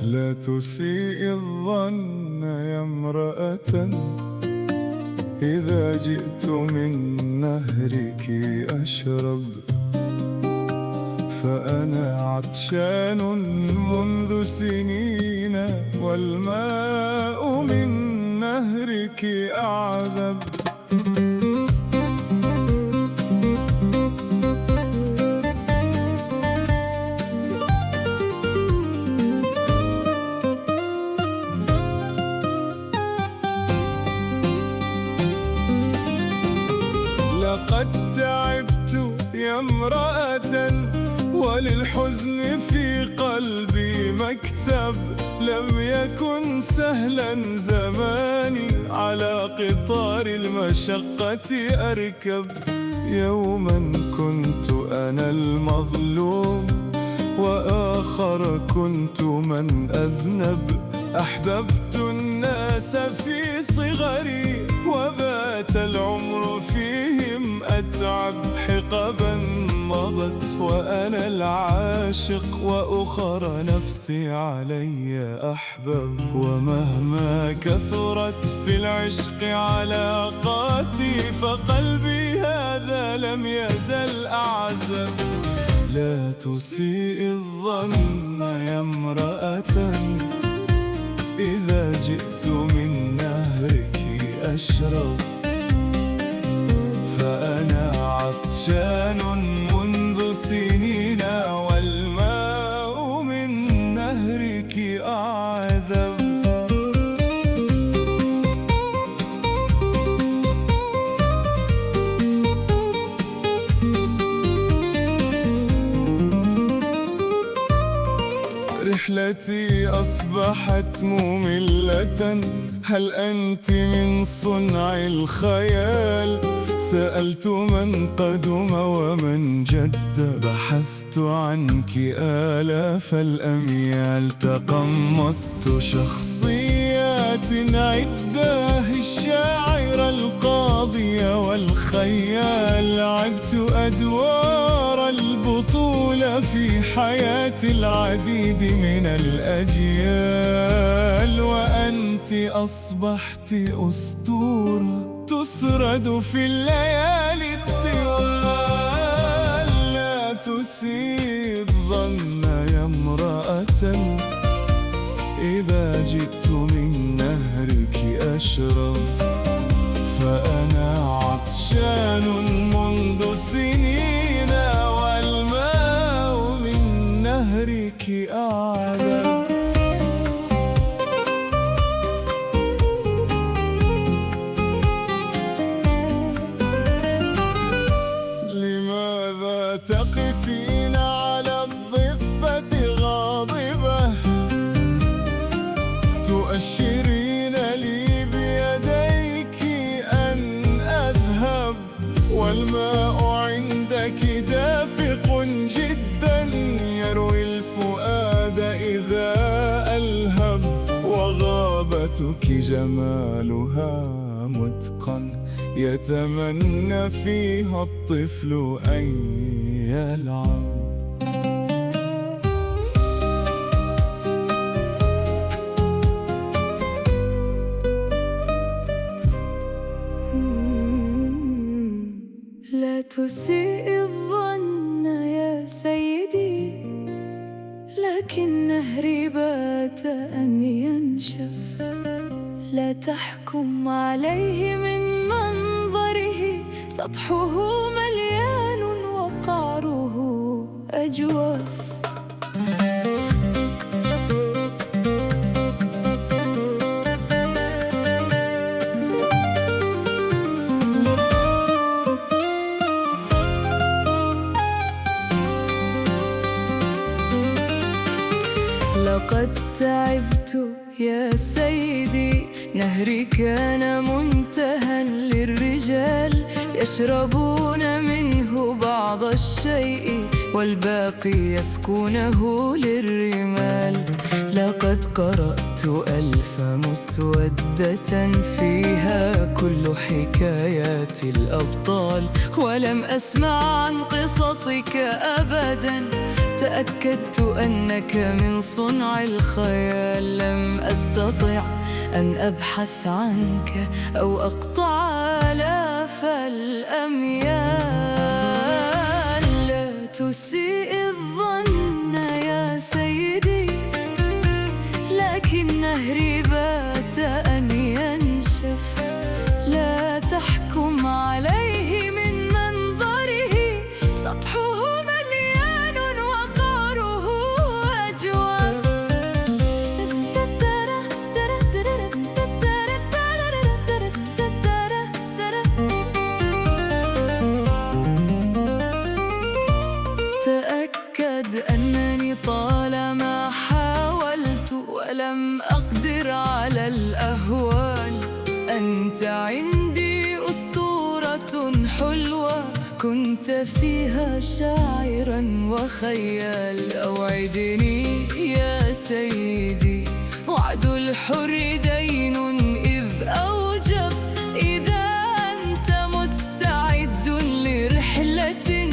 لا تسيء الظن يا امرأة، إذا جئت من نهرك أشرب، فأنا عطشان منذ سنين، والماء من نهرك أعذب. لقد تعبت يا امرأة، وللحزن في قلبي مكتب. لم يكن سهلا زماني على قطار المشقة أركب. يوما كنت أنا المظلوم، وآخر كنت من أذنب. أحببت الناس في صغري، وبات العمر فيهم أتعب. حقبا مضت وأنا العاشق، وأخر نفسي علي أحبب. ومهما كثرت في العشق علاقاتي، فقلبي هذا لم يزل أعزب. لا تسيء الظن يا امرأة، إذا جئت من نهرك أشرب، فأنا عطشان منذ سنين، والماء من نهرك أعذب. رحلتي أصبحت مملة، هل أنت من صنع الخيال؟ سألت من قدم ومن جد، بحثت عنك آلاف الأميال. تقمصت شخصيات عدة، الشاعر القاضي والخيال. لعبت أدوار البطولة في حياة العديد من الأجيال، وأنت أصبحت أسطورة تسرد في الليالي الطوال. لا تسيء الظن يا امرأة، إذا جئت من نهرك أشرب، فأنا عطشان منذ سنين، والماء من نهرك أعذب. لماذا تقفين على الضفة غاضبة، تؤشرين لي بيديك أن أذهب؟ والماء عندك دافق جدا، يروي الفؤاد إذا ألهب. وغابتك جمالها متقن، يتمنى فيها الطفل أن يلعب. لا تسيء الظن يا سيدي، لكن نهري بات أن ينشف. لا تحكم عليه من منظره، سطحه مليان وقعره أجواف. لقد تعبت يا سيدي، نهري كان منتهى للرجال، يشربون منه بعض الشيء والباقي يسكونه للرمال. لقد قرأت 1000 مسودة فيها كل حكايات الأبطال، ولم أسمع عن قصصك أبدا. تأكدت أنك من صنع الخيال، لم أستطع أن أبحث عنك أو أقطع آلاف الأميال. لا تسيء الظن يا سيدي، لكن نهري بات أن ينشف. لا تحكم عليه من منظره، سطحه مليان وقعره أجوف. تأكد أنني طالما حاولت ولم أقدر على الأهوال. أنت عندي أسطورة حلوة، كنت فيها شاعراً وخيال. أوعدني يا سيدي، وعد الحر دين إذ أوجب. إذا أنت مستعد لرحلة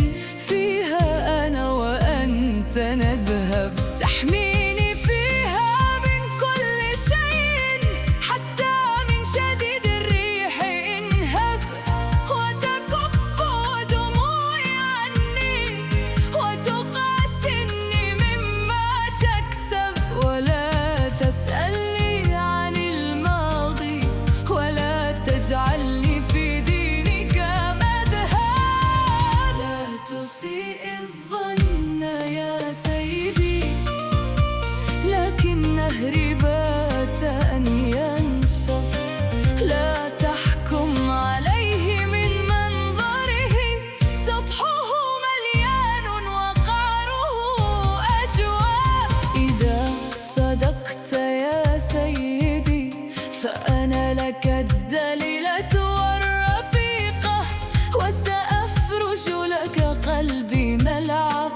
فيها أنا وأنت نذهب، تحميني فيها من كل شيء حتى من شديد الريح إنهب، وتكف دموعي عني وتقاسني مما تكسب. ولا تسألني عن الماضي، ولا تجعلني في دينك مذهب. لا تسيء الظن يا سيدي، لكن نهري بات أن ينشف. لا تحكم عليه من منظره، سطحه مليان وقعره أجواف. إذا صدقت يا سيدي، فأنا لك الدليلة والرفيقة، وسأفرش لك قلبي ملعب،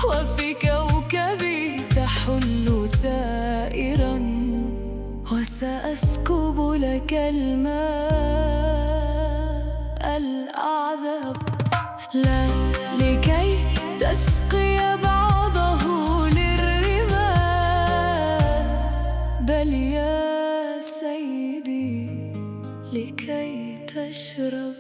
وفي كوكبي تحل سائرا، وسأسكب لك الماء الأعذب. لا لكي تسقي بعضه للرمال، بل يا سيدي لكي تشرب.